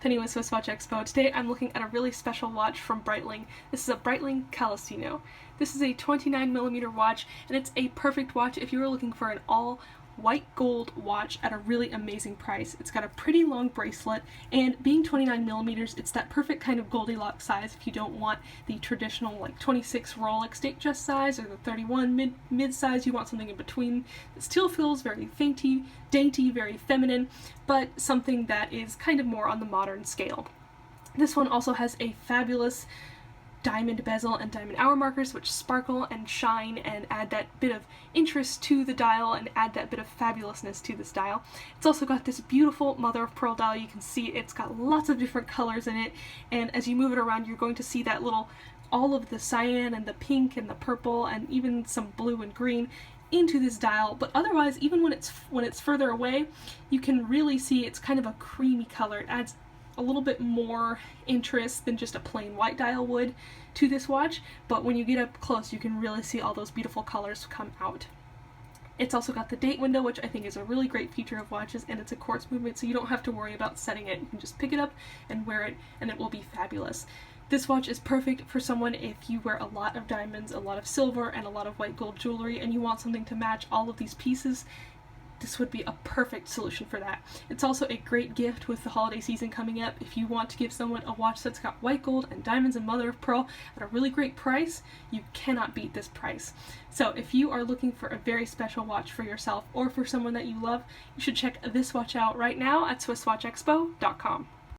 Penny with SwissWatchExpo. Today I'm looking at a really special watch from Breitling. This is a Breitling Callistino. This is a 29mm watch, and it's a perfect watch if you were looking for an all white gold watch at a really amazing price. It's got a pretty long bracelet, and being 29mm, it's that perfect kind of Goldilocks size if you don't want the traditional like 26 Rolex Datejust size or the 31 mid size. You want something in between. It still feels very dainty, very feminine, but something that is kind of more on the modern scale. This one also has a fabulous diamond bezel and diamond hour markers, which sparkle and shine and add that bit of interest to the dial and add that bit of fabulousness to this dial. It's also got this beautiful mother of pearl dial. You can see it's got lots of different colors in it, and as you move it around you're going to see that all of the cyan and the pink and the purple and even some blue and green into this dial. But otherwise, even when it's further away, you can really see it's kind of a creamy color. It adds a little bit more interest than just a plain white dial would to this watch, but when you get up close you can really see all those beautiful colors come out. It's also got the date window, which I think is a really great feature of watches, and it's a quartz movement, so you don't have to worry about setting it. You can just pick it up and wear it, and it will be fabulous. This watch is perfect for someone if you wear a lot of diamonds, a lot of silver, and a lot of white gold jewelry, and you want something to match all of these pieces. This would be a perfect solution for that. It's also a great gift with the holiday season coming up. If you want to give someone a watch that's got white gold and diamonds and mother of pearl at a really great price, you cannot beat this price. So if you are looking for a very special watch for yourself or for someone that you love, you should check this watch out right now at SwissWatchExpo.com.